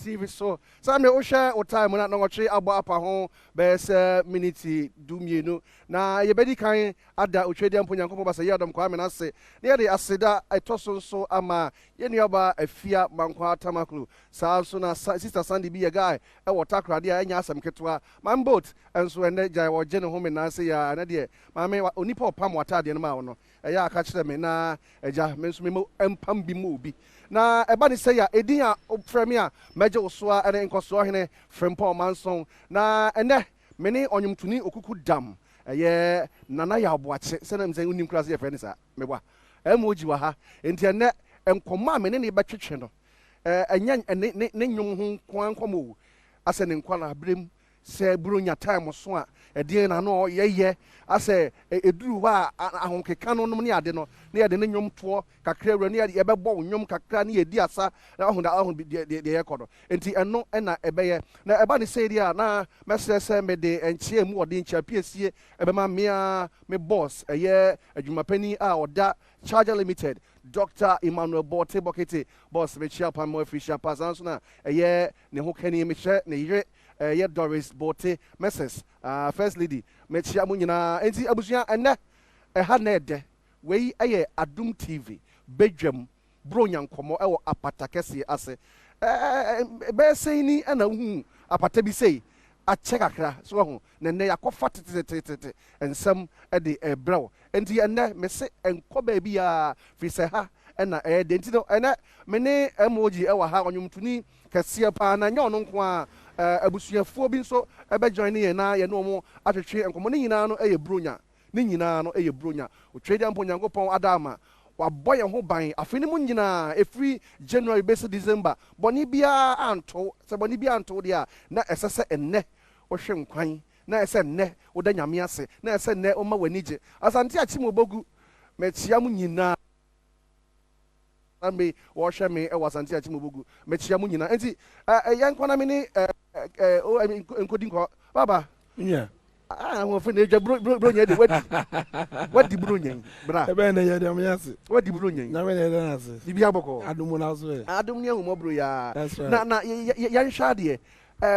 TV so some me share o time na no twe abo apa ho bes minute dumienu na ye bedi kan ada otwede ampo nyankopon ba se Adom kwa me na se ne de aseda etoso so ama ye nuaba afia mankwa tamaklu sa so na sister Sandy be a guy e water de anya asem ketwa man boat enso ene jai wo je ne ho me na se ya na de ma me onipa opam wata de no ma wo no eya aka kire me na eja me nso me empam bi mu bi na eba ni say ya edin a frame a meje wosoa ene nkoso hene frempo manson na ene me ni onyumtuni okuku dam eye nana ya aboache se na mze unim class ye friend sa mebwa MOG wa ha enti ene enkoma me ne betwetwe no enya ne nyum ho kwankomo ase ne nkwala brem se Bronya time so a edin na no yeye ase eduru ho a ahonkeka no ne ade no ne yede ne nyum to kakra wura ne yede bebo nyum kakra ne yedi asa na ahun de yekodo enti eno na ebeye na eba ne sei dia na mesese me de enchie mu ode nchia piesie ebema me boss eye adwumapani a oda Charger Limited Dr. Emmanuel Bote Bokete boss me chia pa mo official pass na eye ne ho kani me hye ne yire ye Doris Bote Mrs. First Lady me chia mu nyina enti abusua ene ha na ede we eye Adom TV Badwam Bronya nkomo ewo apata kese ase be sei ni na hu apata bi sei a check akra so ho ne yakofa tete ensem e de ebrew enti ene me se enko ba bi ya fi se ha na de enti no ene me ne MOG e wa ha onyumtuni kese pa na nya ono nko a abusuafuo bi nso e be join ne na ye no mo atwetwe enkomo ne nyina no eye Bronya ne nyina no eye Bronya o trade ampo nyankopon adama waboye ho ban afini mu nyina efri January base December boni bia anto se boni bia anto dia na esese enne wo hwe nkwan na ese enne wo da nyame ase na ese enne o ma wanije asante achi mo bogu mechia mu nyina ambe wo hwe me e wasante achi mo bogu mechia mu nyina enti yankwana me ni o enkodi nko baba yeah wo fe ne Bronya de wadi Bronya bra ebe na ye dem yase wadi Bronya na me na na ase bibi aboko Adom na so Adom ne hu bro ya na yan shade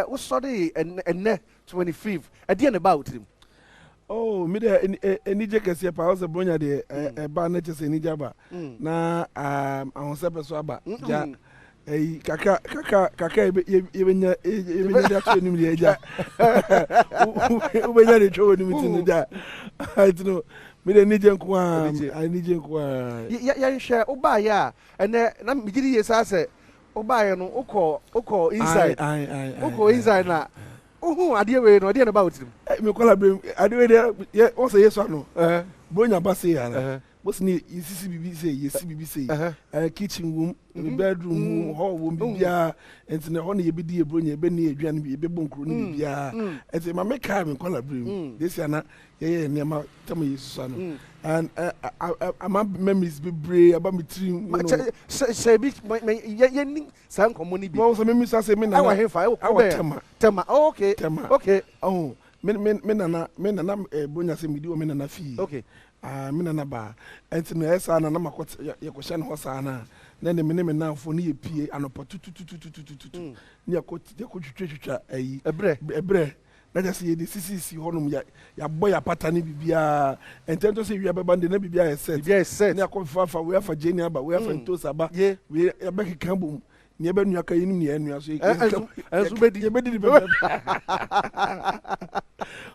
wo sori enne 25 ade ne ba wotrim oh me de enije kese pa o se Bronya de ba na chese enije ba na Ahosepe so aba ja kaka yebenya dia to nim dia ja ubenya de to nim tin ja I know me de nije nko a nije nko a ya nhwe oba ya ene na migiri yesa se oba ya no ukọ inside ukọ inside na uhu ade we no ade na ba wotrim me kola bre ade we de o se yeso no Bronya ba se ya na boss ni yesi bibi say kitchen room bedroom hall room bibia enti na ho na ye bidi Bronya be na aduane bi be bonkro ni bibia enti ma make am kola brim this yana ye nema tama yesu no and my memories be brave about me dream say bi ye ni san komo ni bi mo so memories say me na I wa hefa tema okay oh me nana Bronya say me di o me nana fi okay me nana ba enti no esa na makot ye ko hye no hosa na ne me na fo ne ye pie anopo tututututututu ne ye ko twetwa ayi ebre na just ye de sisi honum ya boy apata ne bibia enti to say wi abeba de na bibia ye set ne akọ we afa jeni aba we afa ntosa ba we ya be keka bom ne ebe nua ka yinim ne anua so enso bedi di be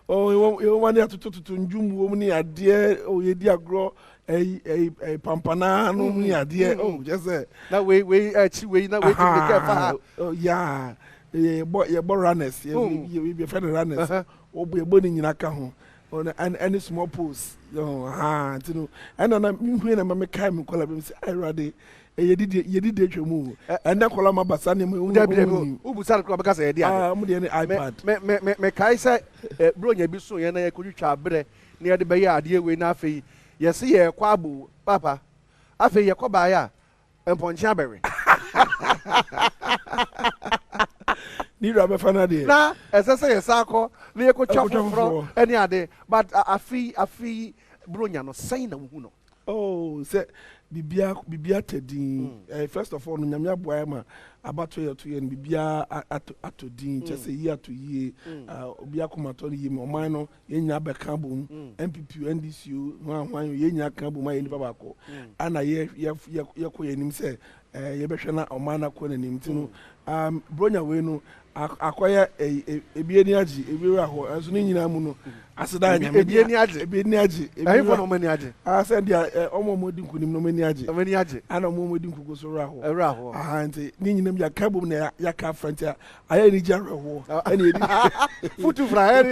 oh you want ya tututu njum wo ni ade o ye di agro pampana no ni ade oh just na we chi we na we ti make fa oh yeah ye bo runners ye be friend runners o bo ni nyina ka ho and any small post oh tinu and na me na me kai me kola be say I ready ye did twemu and na kola mabasa ne mu ubusa ko beka say dia mu de iPad me kai say Bronya bi so ye na ye kodwitwa abre na ye de be ya ade we na afei ye se ye kwa abu papa afei ye ko ba ya emponchi abere ni rabe fana de na esese ye sako na ye ko twafro eni ade but afei Bronya no sai na hu no oh say bibia tedin first of all no nyame aboa ma abato ye to ye bibia ato din chese yi ato yi obi akomato yi me oman no ye nya beka bom MPP NDC hwan ye nya ka bom aye ni baba ko ana ye ko ye nim se ye behwe na oman na ko na nim tinu bronya we no akoya ebie ni agi ebi aho enso ni nyina mu no aseda nya ebie ni agi ayi fo no mani agi asa dia omo modi nkunim no mani agi ana omo modi nkugo so raho nti ni nyina ya ka bom na ya ka front ayi ni jarreho ani edi futu fra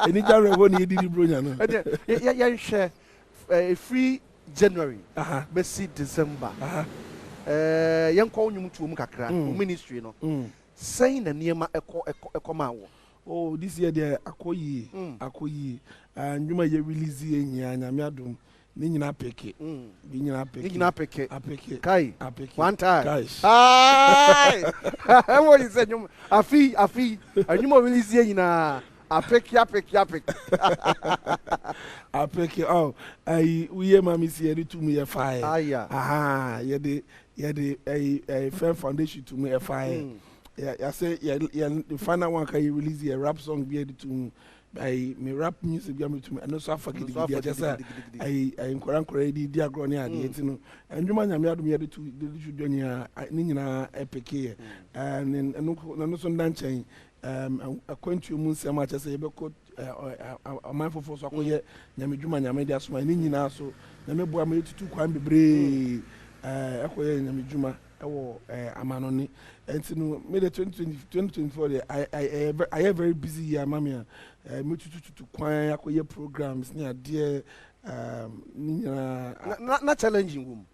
eni jarreho ni edi bronya no ya nhwe free January besi December yankɔ nyum tu mu kakra ministry no say na niema ekoma wo oh this year there akoyi nyuma ye release enyia nyame adom ni nyina peke kai apeke one time ai emo yi se nyum afi nyuma release enyina apeke oh we mama see eri to me fire ye the fair foundation to me fire I say the final one can you release a rap song be to me me rap music be to me and also forget the just I encourage the diagram here you know and you man me adum ye to the Bronya ni nyina epeke and no so ndan akwantu mu nsem a chese yebeko amanfo so akoye nyame dwuma nyame dia so ni nyina so nyame boa ma yetutu kwan bebre akoye nyame dwuma ewo amanoni entinu me the 2024 I am very busy here mamia me tutu kwan akoye programs ni ade ni nyina na challenging room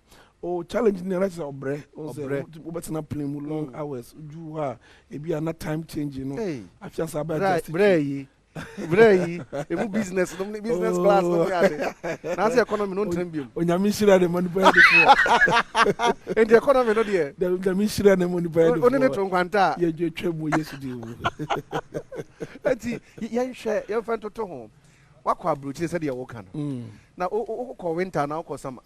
oh challenge ni right obre obetina play mu long hours ju ha e bia na time change no afia sa ba just brei emu business class no me ade na say economy no ntram biom onyame shira de money boy de for and the economy no there the onyame shira de money boy de for oni ne to nkwanta ye je twemu yesu de wo ati ye nhwe ye fan toto ho wakwa abrochi se de wo ka no na o winter na o summer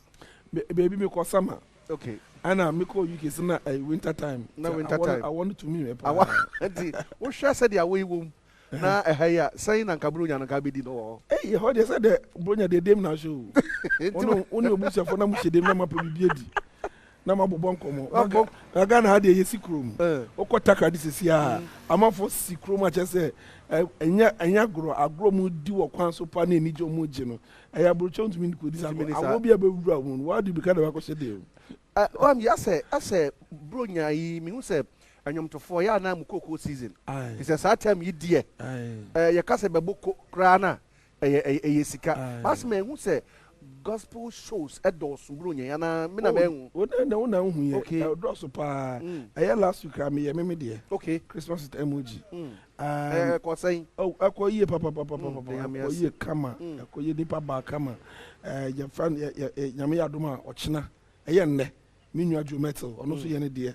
baby me ko summer okay ana me ko UK is na winter time I want to me ati wo hwe se de awo wo na ehaya sai na Bronya na ka bedi no eh ho de say de Bronya de dem na show onu obusia fo na mu hyedem na mapa bibie di na mabobon komo aga na ha de yesi krom okota ka de sesi a amafo si krom a chese enya agro mu di wo kwan so pa na enijo mu gi no eya brocho ntumi ni kodi sa awo bia be wura mu wa di bi ka de ba ko hyede o am ya say Bronya yi mi hu say anyomtofo ya na mu koko season it's a sad time yidie ye kase beboko kra na sika mas me hu say gospel shows edos Bronya ya na me na me hu na hu ye edos pa last week am ye me de okay Christmas at MOG ko say akoye papa akoye kama akoye dipa ba kama ye fan nyame yadoma ochina eye nne minyu aju metal ono so ye ne de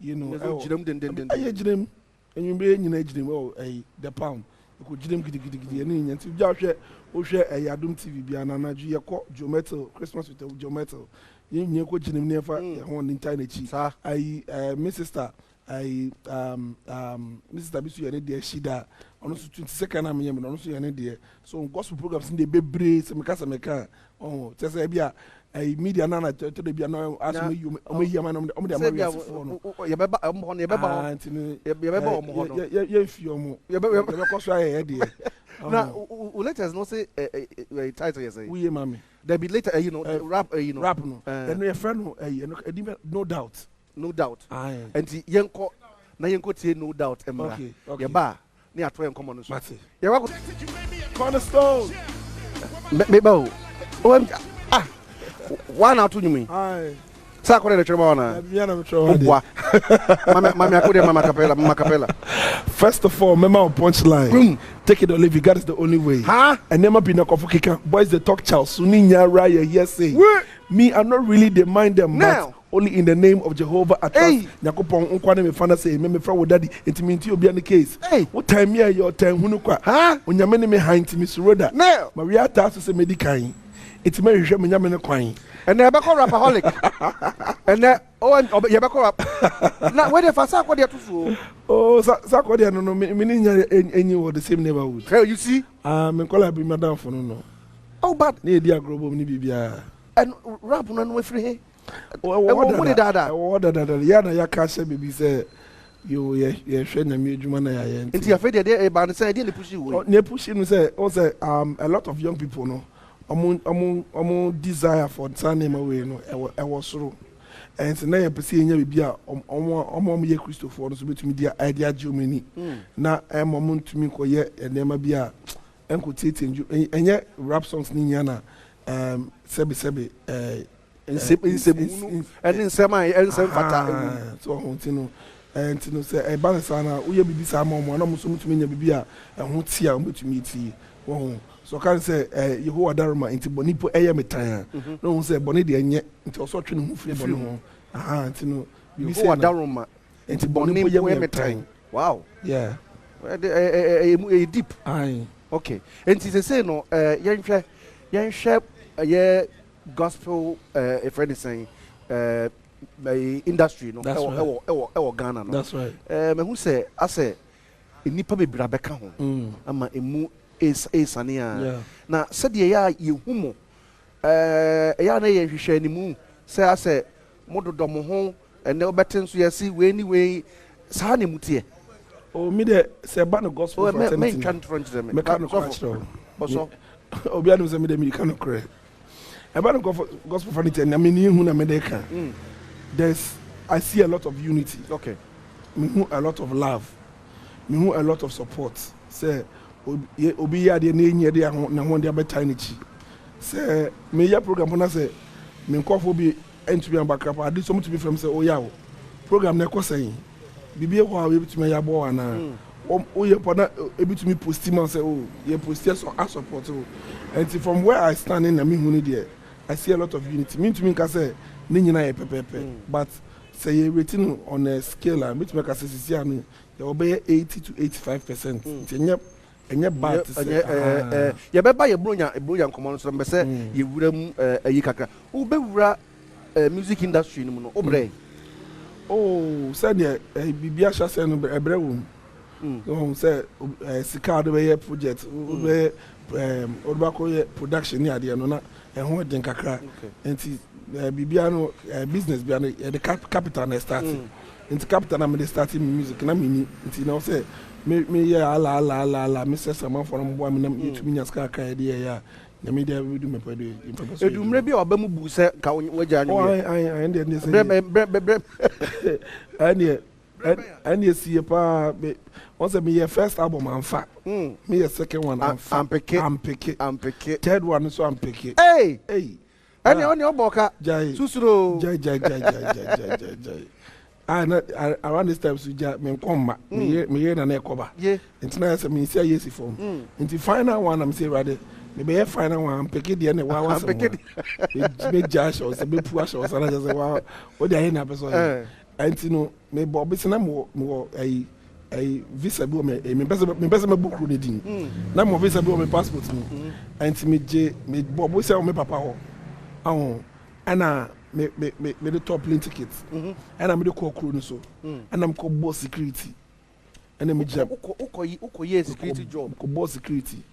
you know jirem den aye jirem enyumbe nyina jirem the pound ko jirem gidigidi ene nyanti bia hwe Adom TV bia na naju ye ko Jometal Christmas with Jometal ye ko jirem ne fa ho ni ntai na chi my sister Mr. Bisu ye ne de shida ono so 22nd na me ono so ye ne de so gospel programs in the bebre se me ka tese bia media na to de bia no asome you omo no de amari for no ye beba omo no ye beba ye beba omo no ye fi omo ye ko so aye de na latest no say title you say we mama there be later rap rap no and your friend no doubt and yenko tie no doubt emra ye ba ni ato enkomo no so ye wa cornerstone me ba one out to me sa ko de chema ona mama akode mama capella first of all remember on punchline take it or leave it, God is the only way and never be no kofukika boys they talk child suninya raya yes say me I'm not really the mind them but only in the name of Jehovah I trust Yakopon unkwane me fana say me fra wo daddy intimity obi an case what time here your time hunu kwa onyame ne me ha intimi suroda maria ta so say medikan It's me hwehwe me nyame ne kwan. And never call rapaholic. And then you back up. Now where the fasa kwa dia tufu. Oh, sa kwa dia no me nya any word the same neighborhood. Hey, you see? Me call be madam for no. Oh, but na edi agrobo ni bibia. And rap no no free. What dada. Ya na ya ka she bibi say you ye hwe na me adwuma na ya ye. Nti ya fe de e ba no say dey le push you. Ne push you say a lot of young people no. Omo desire for name away no e was soro. And na ye pese nya bibia omo ye Christopher no so betumi dia idea Germany. Na momo ntumi koye enema bia enko tete nju enye rap songs ni nya na sebe ensem fata so hontino ntino say e balance na uye bibi sa ma mo na mo so mutumi nya bibia ho tia mutumi ti wo so can say Yehovah daruma nti boni po eye metan no hu say boni de enye nti oso twe ne hu firi boni ho ntino Yehovah daruma nti boni po eye metan wow yeah deep aye okay nti say no yenhwe ye gospel a friend is saying industry no e Ghana no that's right me who say I say nipa bebra beka ho ama emu esania na said ya yehumo ya na ye hwehwe animu say I say mododo mo ho ene obetin so yesi we anyway sa na mutie o mi de say ba no gospel for me can't front them me can no so obi anu say me de me can no cry about gospel for it na me ni hu na me de ka I see a lot of unity okay me hu a lot of love me hu a lot of support say obi ya de na enye de na ho de abeta ni chi say me ya program na say me nkofo bi entumi ambakapa ade so mutumi from say o ya o program na ekosan bibi e ho a we bitumi ya bo wana o ye pona e bitumi post man say o ye post so a support o and from where I stand in na me hu ni there I see a lot of unity me to me ka say ni nyina ye pepepe but say you rating on a scale and bitumi ka say sisi anu you obey 80 to 85% enye bad ye beba ye bronya nkomo so mbe say ye wuram ayi kakra wo be wura music industry ni mu no obre oh say bibia sha say no ebre wo no say sika do be project be odbako production ni ade no na ho den kakra enti bibia no business bia no the capital na start enti capital na me start music na me ni enti na say me ya ala me say sama for mo boa me na YouTube nya ska ka ide ya na me dia we do me pado edumre bi oba mu bu se ka waja anyu I end this and see pa once me your first album amfa me your second one amfa I'm pick third one so I'm pick hey ani oni oboka susuro jai around this time so me komma me na ekoba intina say me say yes form into final one I'm say rather me be final one I'm pick the na wa me jash or say be pu ash or say wow what dey na person and no me bobi se na mo visa bi o me pese me book ni din na mo visa bi o me passport ni and me bobi se o me papa ho ahun ana me the top plane tickets and I'm the call crew so and I'm called boss security and me jam uko security job ko boss security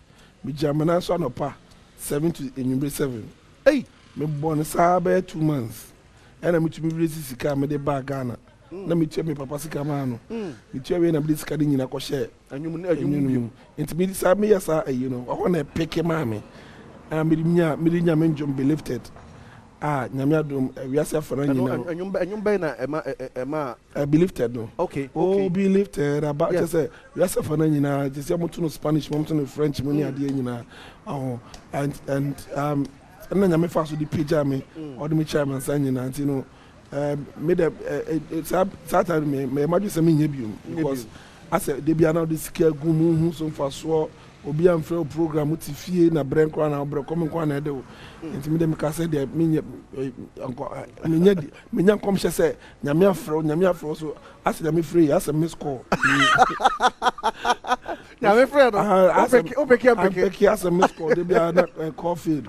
me jam na so no pa 7 to 7 hey me born sabe 2 months and me to be raise sika me the bag Ghana na me tia me papa sika ma no me tia we na be sika nyina ko share anyum enti me sabe me yesa you know I want to pick ma me and me nya me njom be lifted nyame adom we ase afana nyina anyum be na ema be lifted no okay be lifted about to say we ase afana nyina just am to no Spanish mom to no French money ade nyina and na nyame fa so di page me or me chairman san nyina you know made Saturday me imagine say me nya biom because I said they be now this care gumu hu so fa so obi am free program ti fie na brand kwa na obro come kwa na de o enti me dem ka say de me nya kom hye say nyame afro so I said me free as a miss call Now my friend, Opeki as a miss call, they be a coffee.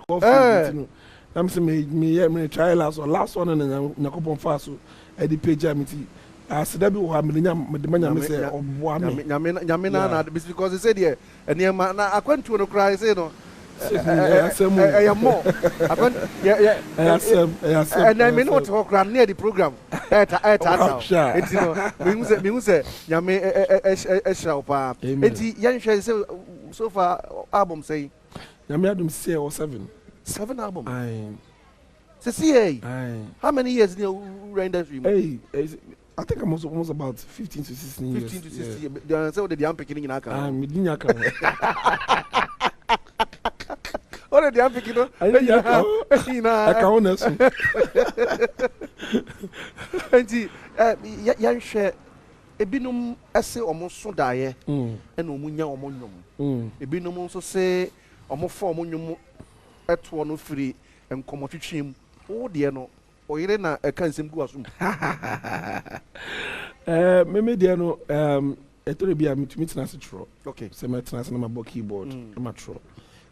I'm saying me try last one and Nakopon Faso at the page amity. As the Debbie will have me the man say of one Yamina because he said here and near I went to cry say no. I am more. And I may not talk around near the program. It's you say Yame Eshelpa. It's young so far album say Yame say or 7 albums. See, how many years in your industry? I think I'm almost about 15 to 16 years. 15 to 16 years. They are the young picking in Aka. I'm in Aka. Oh, the young picking. I can't young share a binum essay almost so die, and Omunya Omonum. A binum also say almost 4 monum at 1 free and come to him. Oh, dear, no. Or you know, I can't seem to assume. Maybe there no I told you I'm to meet Nasitro. Okay. So my trans and my keyboard. I'm a tro.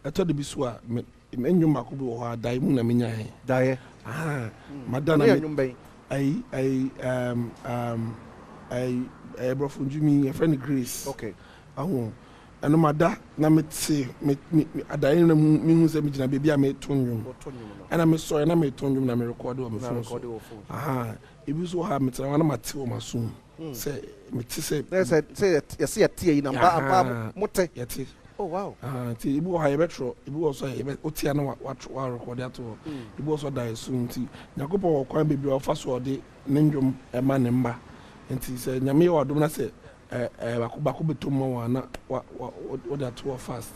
I told the Biswa, men you makubu or Daimuna Minya. Die. Madonna, I brought from Jimmy a friend Grace. Okay. And no matter, na me say me at the end of me say me na baby I made tone and I'm sorry and I made tone na me record on my phone. It was so hard me tell one my tea my soon. Say me say you see a tea in a motte yet. Oh wow. Tea ibu ha betro ibu also otia na what record that to ibu also die soon tea. Nyakopo kwan baby of fast word nendwom e ma ne mba. Enti say nyame wadom na say bako beto mo na what that too fast.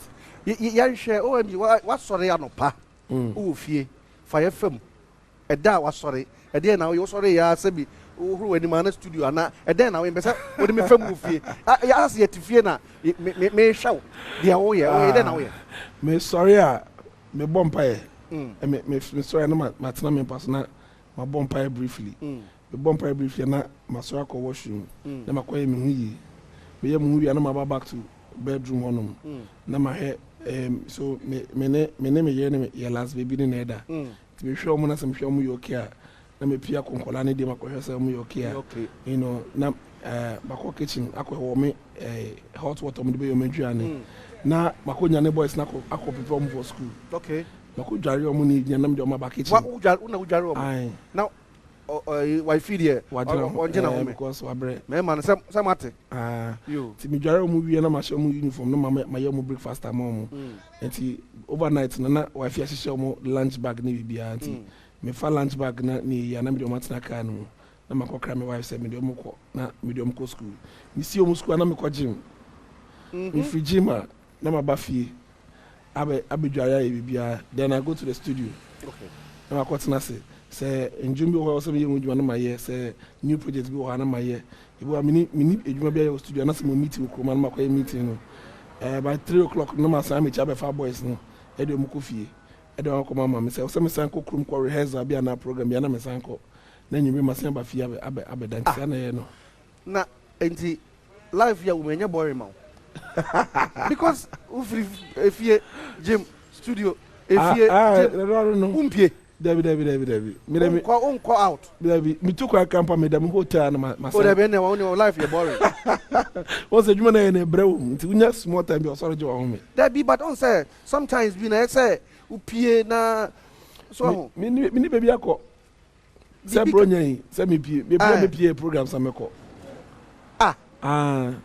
Yan share what sorry anopa. O fie fire film. E da wa sorry. E dey na you sorry ya sebi who any man studio na e dey na we be say we dey me film fie. Ya as yet fie na me show. Dia wo ye o dey na we. Me sorry me bompa me sorry na matena me pass na ma bompa briefly. Me bompa briefly na masora ko washroom na makoye me huyi me ye mu wi na ma back to bedroom honum na ma he so me ye ne ye last baby ni na da ti me hwe omo na sem hwe omo yo okay na me pia konkola ne de makohwe se omo yo okay you know na bako kitchen akọ me hot water mo de be yo medwane na makonya ne boys na akọ prepare omo for school. Okay. Mako jare omo ni nya na me de omo back kitchen. Wa ujare omo. Now wife here because wabre me man some ate you ti mi dware omo wie na ma hye omo uniform no ma ye omo breakfast am enti overnight na wife ya hye omo lunch bag ni bibia enti me fa lunch bag na ni ya na me de omo atena car no na makokra me wife say me de omo ko na me de omo ko school mi si omo school na me ko gym mi free gym na ma ba fie abedware ya bibia then I go to the studio. Okay. Na ma ko tena say enjumbi ho so me yemu na maye say new project bi ho na maye ibo amini ejuma bia studio na say mo meeting ko ma na makoye meeting no by 3 o'clock no ma say me cha be fa boys no e de mo ko fie e de ko mama me say me san ko krum ko rehearsal bia na program bia na me san ko na nyumi ma san ba fie abe dan tia na ye no na enti life ya wo menye boring ma because ufri efie gym studio efie gym umpie David. Me go out. David, me took a camp me dem hotel na myself. Oh, David, na one life you boring. What's the juma na brew? Nti unya small time be sorry jo home. David, but on say sometimes be na say upie na so me baby akọ. Say Bronya yi, say me pie program sa me ko.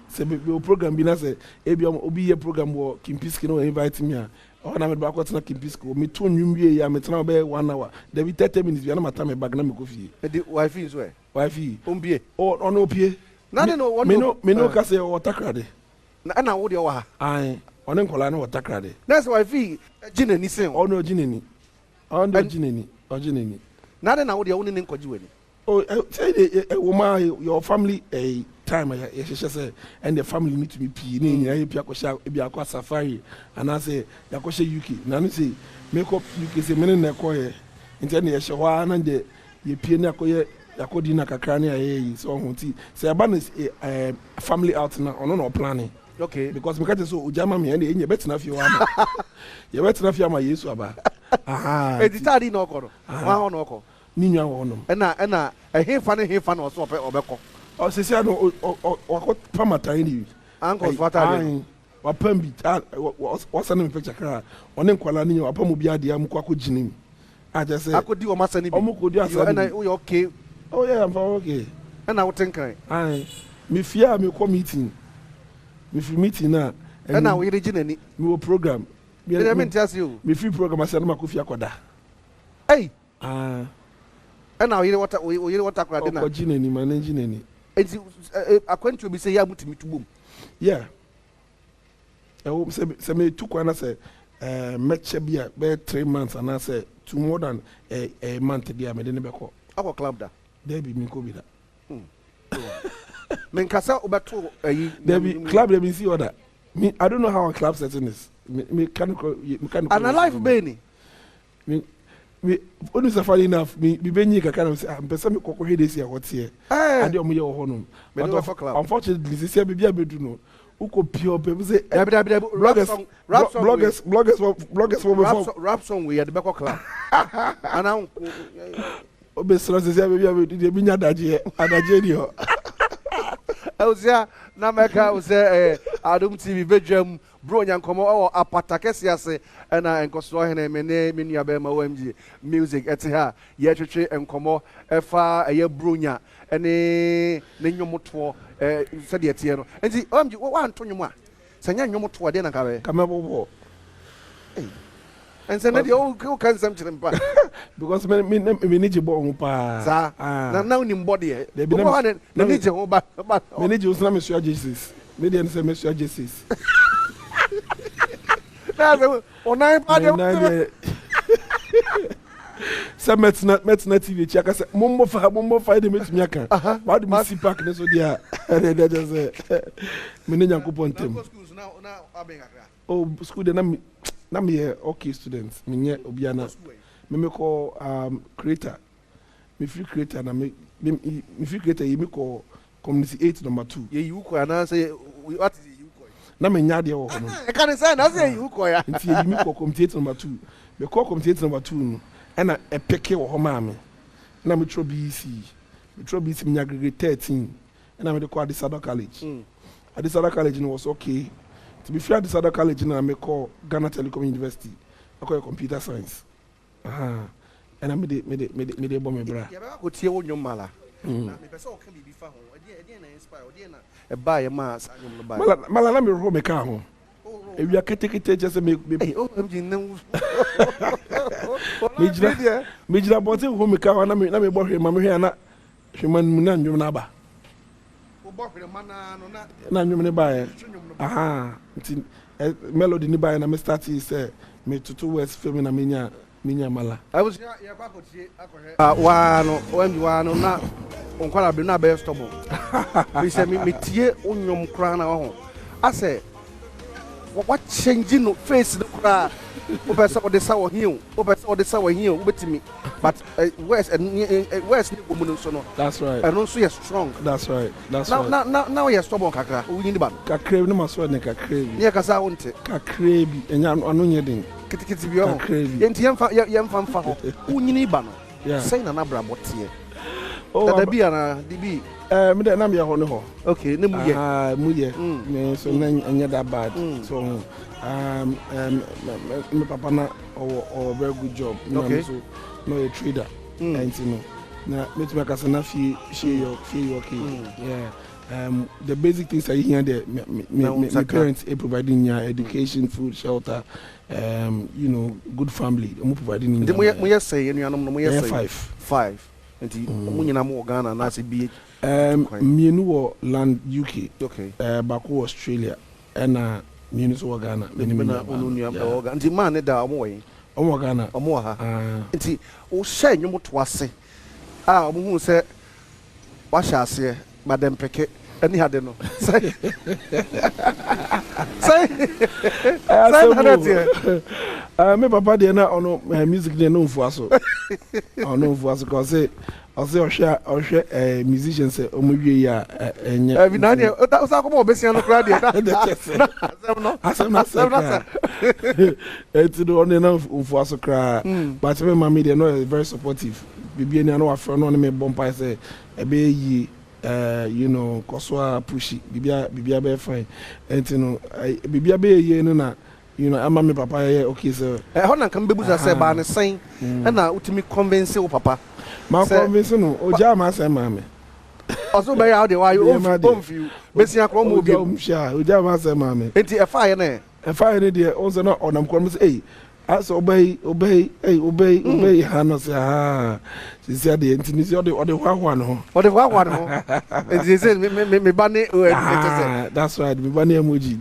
Say be program bi na say ebi obi ye program wo Kimpiski no invite me a. Oh, na me back what's na Kimpisco. Me to nwumwie ya me tena be 1 hour. There be 30 minutes bi na mata me bag na me go fie. The wife is where? Wife. Ombie. Oh, no pie. Na no one. Me no ka say water crade. Na wo de wa. Ai, one nkola na water crade. That's wife gineni sen. Oh no gineni. Oh no gineni. Na wo de wo ne nkoji wani. Oh, say woman your family time I say and the family need to be pee ni ya pia ko e bia ko safari and I say ya ko UK na no say make up UK say me na ko ye ntia na ye hwa na de ye pie na ko ye ya ko di na kakra na ye so ho ti say aba na family out na ono no planning Okay. Because me catch so ujama me and you bet na fi wa ma. You bet na fi ama Yesu aba. Aha. Editadi no ko no. Wa no ko. Ni nwa wo no. Na he fa no so obeko. O se sia no o pamata ni. Uncle Father. Wa pambi wa sana me picture kra. One nkwala ni wa pamu bi ade am kwa ko ginim. I just say akodi o masani bi. O mo kodi asani. Na we okay. Oh yeah, I'm okay. And I would think I me fear me come meeting. Me free meeting na. And now we region any. Me program. Me mean tell you. Me free program I say na makofia koda. Hey. And now you know what akwa na. Ko gineni manage neni. Enti akwantu bi say ya mutimi to boom. Yeah. Say me took one say match bia be 3 months and I say to more than a month dia me dey be ko. Akwa club da. There be me ko bi da. Men kasa obeto there be club there be see order. Me I don't know how a club setting is. Mechanical. And a life beni. Me only safari enough me benyi kaka na say am me kokko he dey see what here. Ade omo ye wo ho no. But unfortunately this year bibia bedu no. Uko pure people say bloggers rap song we at the back of club. And now obesra say bibia bedu dey binya adaje ni ho. Ozia na meka o say Adom TV Badwam Bronya nkomo o apata kese ase na enkoso hene me nua be ma OMG music ete ha ye twetwe nkomo efa eye Bronya ene ne nwomoto se de ete no enti OMG wa anto nwomo a sanya nwomoto de na ka be kamebobo and say na de o kan sam chirempa because me need bo ho pa sa na uni mbode e na need ho ba me need usna me sua Jesus me de say me sua Jesus na onai pa de say metna TV chi aka say mommo fa de metumi aka wa de me si park ne so dia de just say me ne nyankopon tem na abenga oh school de na me okay students me nye obiana me call creator me free creator na me free creator me call community 8 number 2 ye you ko na say what is you ko na me nya de wo ho no e kan say na say you ko ya nti ye me call community 8 number 2 me call community 8 number 2 no and a peke wo ho ma me na me tro BC me nya grade 13 and I me call Adisada College Adisada College no was okay. To be fair, this other college now, I call Ghana Telecom University. I call computer science. And I made it bomb bra. Yeah, I go tie wo nyom mala. Na me pese o kan bibi fa ho. E na inspire, e na e ba ye ma sa nyom no ba. Mala na me ro me ka ho. E wi akete just me. Oh, I'm jin na. Me jira bote ho me ka ho na me bo hwe ma me hwe na hwe man mu na nyom na ba. Na nyom ne ba ye. Aha, nti melody ni ba na me start say me tutu west film na menya mala. I was ya kwa ko tie akohwe. Wa no na onkwala bi na be stop. We say me tie onyom kra na ho. Ase what change no face no kra. Obesa odesa wo hiu. Obesa odesa wo hiu ubetimi. But west ni gomu so no. That's right. And also you're strong. That's right. Now you're stubborn kakra. We need ban. Kakra ni maso na kakra bi. Ni kasa wonte. Kakra bi enya anu nye den. Kitikiti bi ho. Yenti yemfa ho. Unyini ba no. Say na bra botie. Oh, da bi ana dibi. Me da na me ho ne ho. Okay, ne mu ye. Mu ye. Me so na enya that bad. So me papa na or very good job. Okay. So no a trader. And you know. Na me to make us na fee okay. Yeah. The basic things are here there. My parents are providing education, food, shelter, you know, good family. They providing. Mo say you know mo say 5. Nti mo nyina mo Ghana na se bi. Mienu wo land UK. Okay. Baku Australia. And mienu so Ghana. Me na onu nua be Ghana. Nti man ne da omo we. Omo Ghana. Omo ha. Nti o share nyom to ase. Omo hu se wa sha ase madam peke ani hade no. Say Me papa dey na ono music dey no mfu aso. Ono mfu aso cause say ohwe musicians omuwie ya enye. Bi na dey o sa ko mo besia no kra dey na. Asem no. It's the only na mfu aso kra. But me mama dey no very supportive. Bibi eni no afro no me bompa say ebe yi you know koswa pushy bibia be fine. And you know bibia be ye no na you know ama me papa okay so ho na kan bebuza say ba ne sen na utimi convince wo papa ma convince no o ja ma say ma me also be how dey why you feel besia kro mo bi o ja ma say ma me enti e fa ye ne dey o say no onam kro me say as obey hanos ha she said the intimacy of the hwa no it say me bane that's right me bane emoji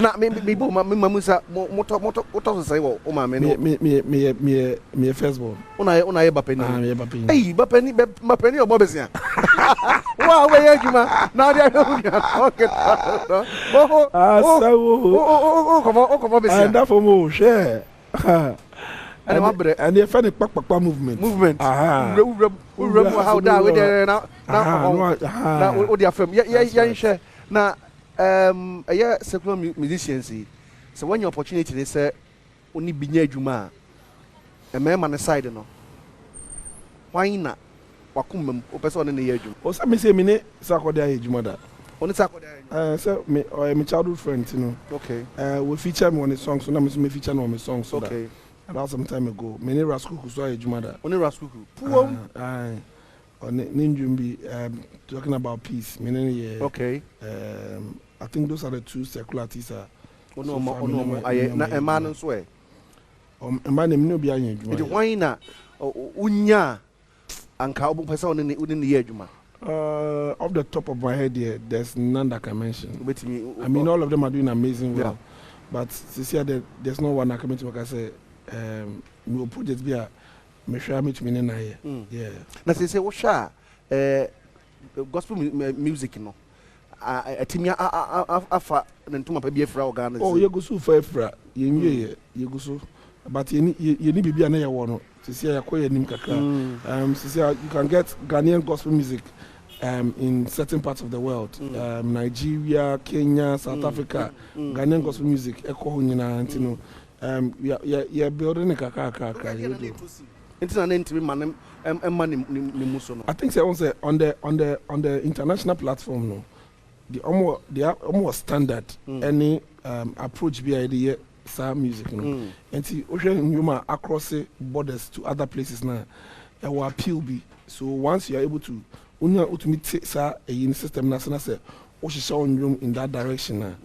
na me bo me sa moto say wo ma me me Facebook una ye bapeni me bapeni bapeni obo besia wa we ye juma na dia okay ko besia and that for mo share and you find a pakpakpa movement. How that we there now o dia fam ya share na yeah secular musicians so when your opportunity they say oni binya adwuma e mema ne side no why na wakumam o person ne ye adwuma o say me say me ne sakode aye adwuma da oni sakode aye so me childhood friend you know okay we feature me on the song so na me feature on my song so okay that was some time ago me ne raskuku so aye adwuma da oni raskuku puom on Ninjumbi talking about peace meaning okay I think those are the two secular artists ono aye na emanu so e man name no be anya adwuma it why na unya anka obo pesa on ne ye adwuma off the top of my head here there's none that can mention I mean all of them are doing amazing well but sincerely there's no one that can mention like I say we project be a me share me to me na here yeah na say wo sha gospel music no atimia afa ntuma pa bi efra organize oh ye go so fa efra ye nwie ye go so but ye ni bibia na ye wo no sisi ya koye nim kakra sisi you can get Ghanaian gospel music in certain parts of the world Nigeria, Kenya, South Africa Ghanaian gospel music eko ho nyina ntino we building a kakra I think say on the international platform no they are almost standard any approach be idea sa music no and see human across borders to other places now it will appeal be so once you are able to meet sa in system national say o show on in that direction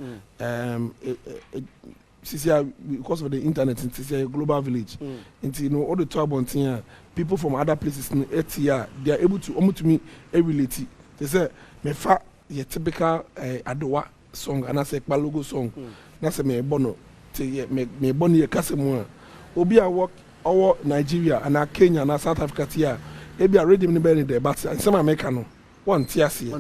because of the internet it's a global village and you know all the trouble people from other places in ATR they are able to almost to me relate they say me fa your typical adowa song and I say logo song na say me bono me bono ye kasemu obi a work our Nigeria and Kenya and South Africa here e be rhythm ni be there but some America no one tiase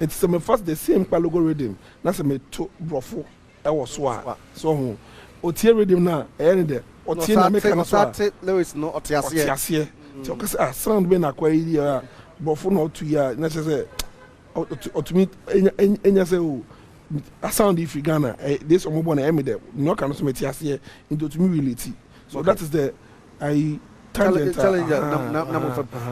it's me first the same logo rhythm na say me to brofo e wo so ho otie rhythm na e ne otie na America no so Lewis no otiase ti o kase sound be na kwa yi brofo no to ya na say otumi enya say o a sound if Ghana this omo born emi there no can so metiase into to me relate so that is the challenge na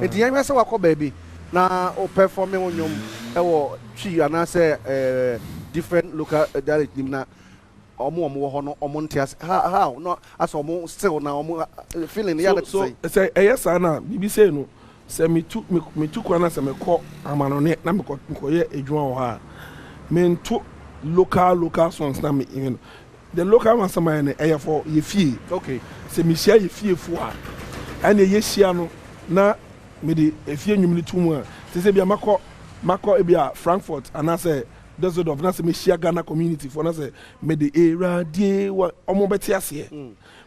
enti yan say wakọ baby na o performing onyom e wo twi ana say different local dialect na omo ho no omo ntiase how no as omo still na omo feeling ya that say yes na bibi say no say me tu kwana say me ko amanone na me ko ye edwuma wo ha me to local songs na me even the local ones am na for ye fie okay say me share ye fie fu ha and ye shia no na me de efie nwumni tumu a say bia makọ e bia Frankfurt and I say desert of na say me share Ghana community for na say me de era die omo beti ase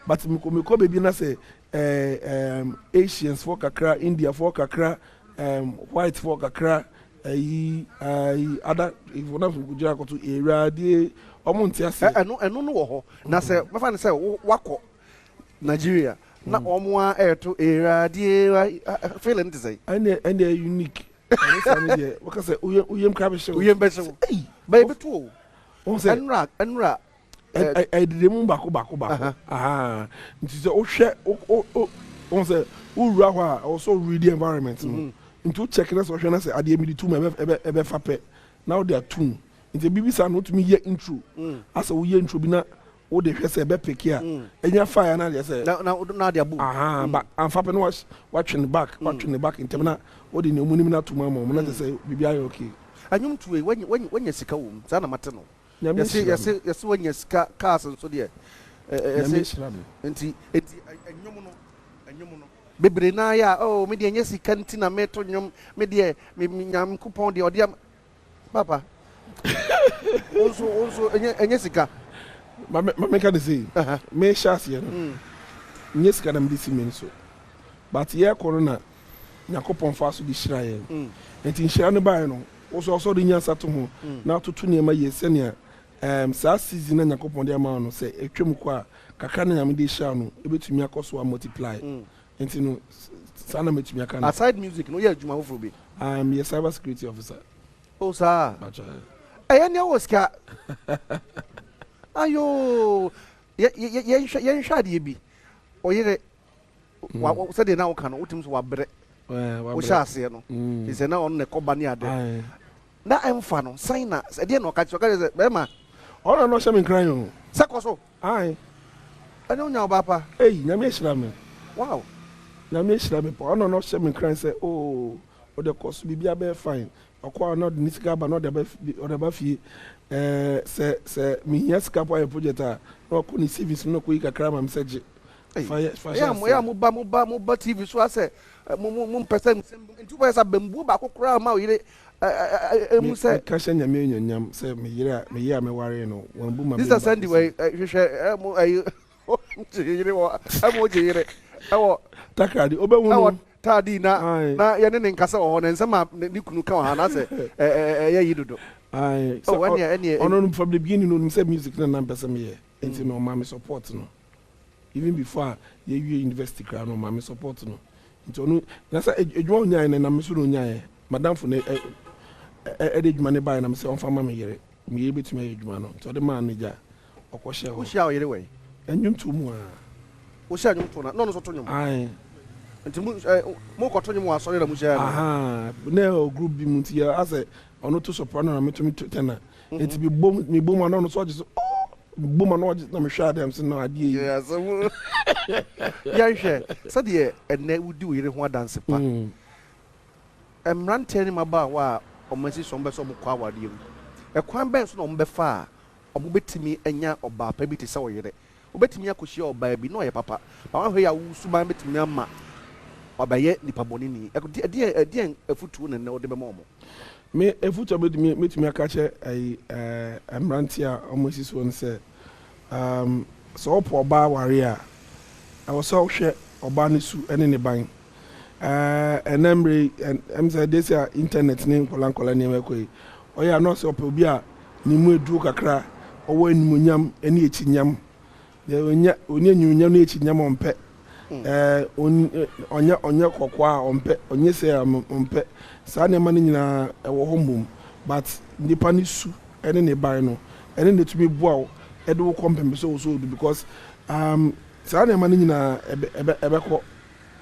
but me ko baby na say Asians for kakra India for kakra white for kakra other if one of go to era die omo nti ase eno no wo ho na say me fa say wakọ Nigeria na omo to era die feeling to say and they unique what say uyem crab show uyem be show baby to o say enra I did mum bako aha nti say o hwe o say ura hwa also read the environment no into check na so hwe na say ade mi di tu me ebe fape now they are two nti bibisa no to me ye intro asa wo ye intro bi na o de hwe say ebe pick ya enya fire na dey say na dey abu aha but am fape no watching the back in term o de nemu nim na to mama na say bibia you okay anyum tuwe when sika wo za na mate no yes when sika cars so there enti anyum no bebre na ya oh me de nya sika nti na meto nyum me de me nyam coupon de ode papa also enya sika me can say me chance here nya sika na me di simen so but here corona nyakopon fa so di hira ye enti hira ne bae no also di nya sato ho na toto ne ma ye senia sa season na nyakopon de ama no say etwem kwa kakra na nyame de hira no ebetumi akoso a multiply enti no sana metumi aka na aside music no ye adwuma hofro bi ye cyber security officer o sa aya ne wo ska ayo ye nhade bi oyire wa said na wo kan no utim so wa bre wo sha ase no ise na on ne koba ne ade na emfa no sign na de na okachi okachi be ma ona no shame kran yo sakoso ai ani onya obapa nyame hira me wow nyame hira me po ona no shame kran say o de cost bibia be fine okwa no de nisika ba no de ba fie se mi hiasika po aye project a no ko ni service no ko ikakra ma message fire ya mo ba TV so ase mo pesa ntu ba esa bambu ba kokora ma o yire emu se ka sha nyame nyanyam se me yire me ware no wan bu ma this is Sunday way hwehwe mo ayi yire wo mo yire ewo takadi obewu no tadi na ye ne nkasa wo na nsema ni kunu ka ha na se ye yidodo ai so ono no from the beginning no say music na pesa me ye enti no ma me support no even before ye university crowd no ma me support no enti ono na say edwo nya na me so no nya madam fo na de djuma ne ba na me say on fa ma me yere me ye betuma ye djuma no to de man nija okwohye ho hia o yere we enwum tu mu a o hia nwum tu na no so to nwum ai enti mo ko to nwum aso na mu hia aha na o group bi mu ti ya ase ono to soprano na metumi tena enti bi bom na no so so bom na o na me hwa dem se na ade yi ya so ya hwe so de enne wudi yere ho dance pa emrante ni maba wa omasi so mbe so mo kwa wade mu ekwan ben so na ombe fa obo betimi enya oba pa bi te se wo yere obetimi akohia oba bi na oye papa pa wa hwe ya wusu ban betimi ama obaye nipa boni ni ade afutu ne ode be mo me efutu betimi akache ai emrante a omasi so ne se so opo oba ware a awoso hwe oba ne su ene ne ban enamre emza this internet ni nkola ni emekoi oya no so opo bi a ni mu edu kakra owo animunyam eni echinyam de onya nyunyam na echinyam ompe onya kokwa ompe onye se ompe sa ne ma ni nyina ewo hombum but nipa ni su ene ne ban no ene ne tumi buawo edo wo kompem so do because sa ne ma ni nyina ebeko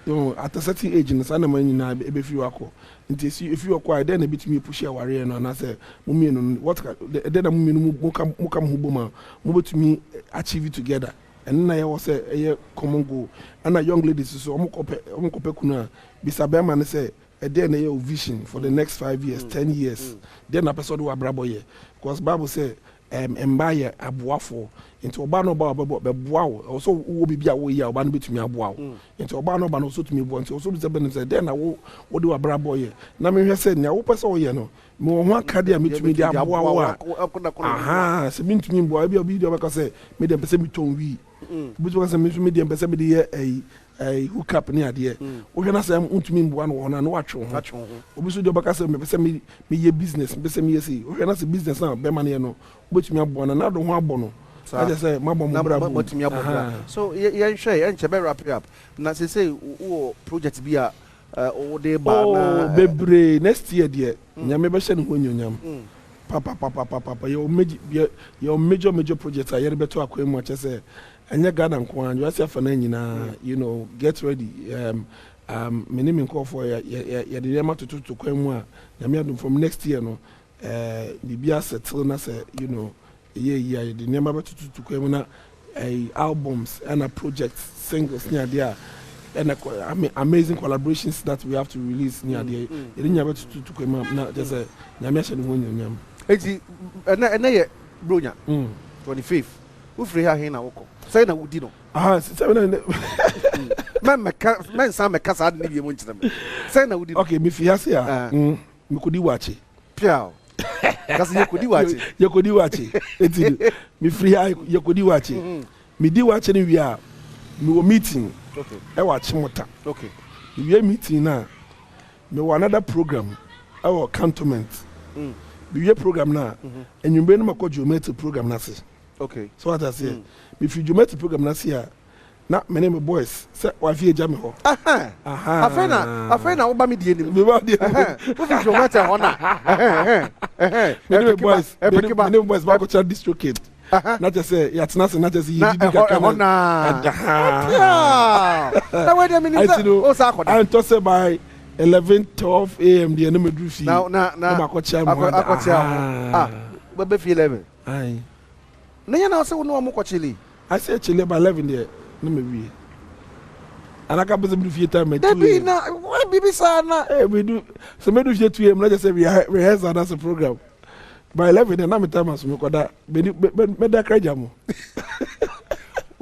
yo at a certain age na sa na ma nyina ebe fi wako nti if you acquire then a bit me push aware no na say mumie no what then mumie no mu kam ho boma mu betumi achieve it together and na ye was say common goal and a young ladies so omokope kuna bisa be man say e dey na your vision for the next 5 years 10 years then a person do abrabo ye because Bible say embaye aboafo nti oba no ba beboa wo so wo bibia wo ya oba no betumi aboa wo nti oba no ba no so tumi bo nti so bi se ben say then na wo de abrabo ye na me hwe say nya wo pese wo ye no me wo ho akade a metumi di aboa wo aha se mi ntumi bo abi obi di obeka say me dem pese mi ton wi bi so say me dem pese me di ye hook up ni ade wo hwe na say ntumi mbo no na no watwe ho obi so di obeka say me pese me ye business pese me ye say wo hwe na say business na be man ye no betumi abo na do ho abo no I just say mabom brabo so yen hwe yen che be wrap up na say wo project bi a o de ba na bebre next year there nyame be hye ne ho nyonyam papa your major projects are yere beto akwemu ache say enye Ghana nko an you say for na nyina you know get ready minimum nko for ya de yema to kwemu a nyame adum from next year no bibia settle na say you know yeah the name about to kwemu na albums and projects singles near there and amazing collaborations that we have to release near there you didn't have to kwemu na just nyame hye ne ho nyonyam eti na ye Bronya 25th wo free ha na woko say na wudi no seven men sa meka sa de ne bi mo nkyere me say na wudi okay me fi ha se a me kodi wache piao kasi yekodi wache eti me free ha yekodi wache me di wache ni wi a me wo meeting okay e wa chimota okay we meeting na me wo another program our cantonment we program na enyumbe no makojo mate program na se okay so what I say me fi jumate program na se a na me name boys say wa fi eja me ho afena wo ba me die nim me ba die wo fi jumate ho na me name boys ba ko cha distrocate na just say ya tena se na just yi di ka ho na na we dey minister o sa akoda and to say by 11-12 a.m. the enemy do see now akocha we be feel 11 ai na ya na say wo no mo kochili I say chile by 11 there no me we and I can be some fie time there be na we bibi sana we do so me do fie 2 a.m. na just say we rehearse that a program by 11 na me time as me koda me da kraja mo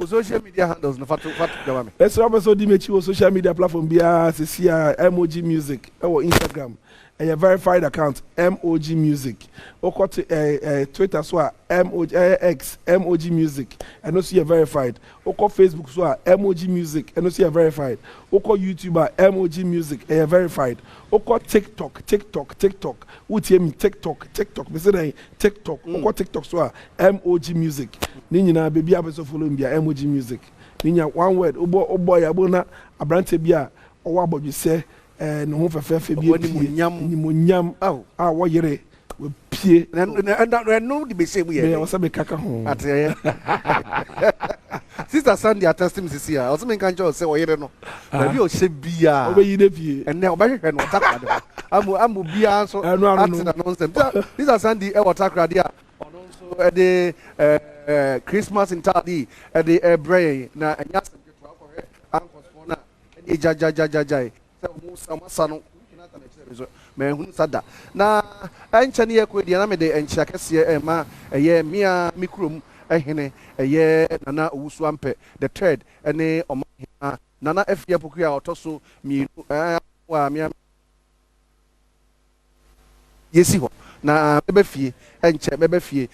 social media handles no fatu jama me let's rub so di mechi social media platform bia sesia MOG music or Instagram a verified account MOG music or Twitter so MOG X MOG music and also you verified or Facebook so MOG music and also you verified or YouTuber MOG music a verified or TikTok what you mean TikTok me say TikTok or TikTok so MOG music ni nyina baby abeso follow me MOG music ni nya one word obo ya bo na abrante bia o wa bodu se no ho fefefe bia ni monyam wo yere we pie no di be say we me o se be kaka ho ateye sister Sandy attesting this here o se me kan jo se wo yere no na bi o she bia o be yi na pie enne o be hwehwe no takrade amu bia so atina nonsense sister Sandy e watakra dia ono so e de Christmas in Tadi e de brain na anya se to akore ankos for na e jajajajajai se mo samasa no kinata na kire so me hu sada na enche ne yakodi na me de enche akese e ma eye mia mikrom ehene eye nana owusu ampe the third ene omo nana afia poku a otoso mienu wa mia yesi ho na bebe fie enche bebe fie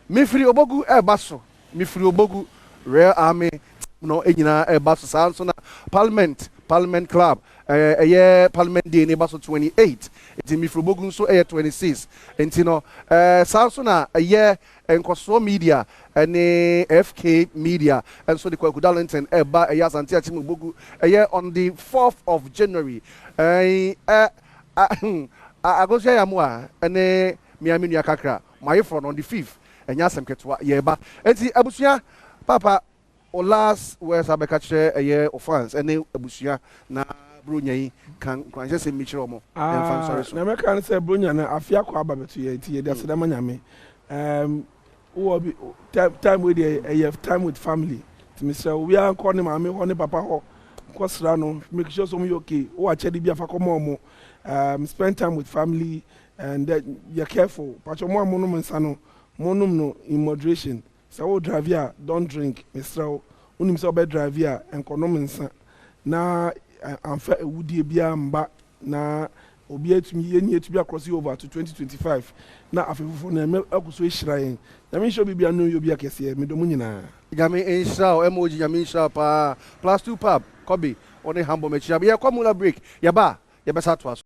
mifiri obogu ebaso mifiri obogu Real Army no enyina ebaso sanso na Parliament Club eye Parliament Day ne baso 28 enti mifiri obogu nso eye 26 enti no sanso na eye enkoso media ene FK media and so the Kwaku Darlington eba eye asante achi obogu eye on the 4th of January agosia yamwa ene miaminu akakra my from on the 5th enya asem ketwa yeba enti abusua papa o last words abeka kire eye offense ene abusua na Bronya yi kan se mi kire omo enfan sorry so na me kan say Bronya na afia kwa aba beto ye ti ye de aseda manyame wo bi time with the time with family to me say we are calling mama ho ne papa ho kwasra no make sure so you okay wo achede bi afa komo spend time with family and that you're careful pacho mo amono mensa no monum no in moderation so wo drive here don't drink Mr. unim so be drive here enkono mensa na amfa ewudie bia mba na obi atumi yeni atumi across over to 2025 na afefofo na akuso ehirayen na me sure bibia no yobi akese me domu nyina Jami insha MOG Jami insha pa +2 pub Kobe on a humble match. Ya kwa mula break. Ya ba sa to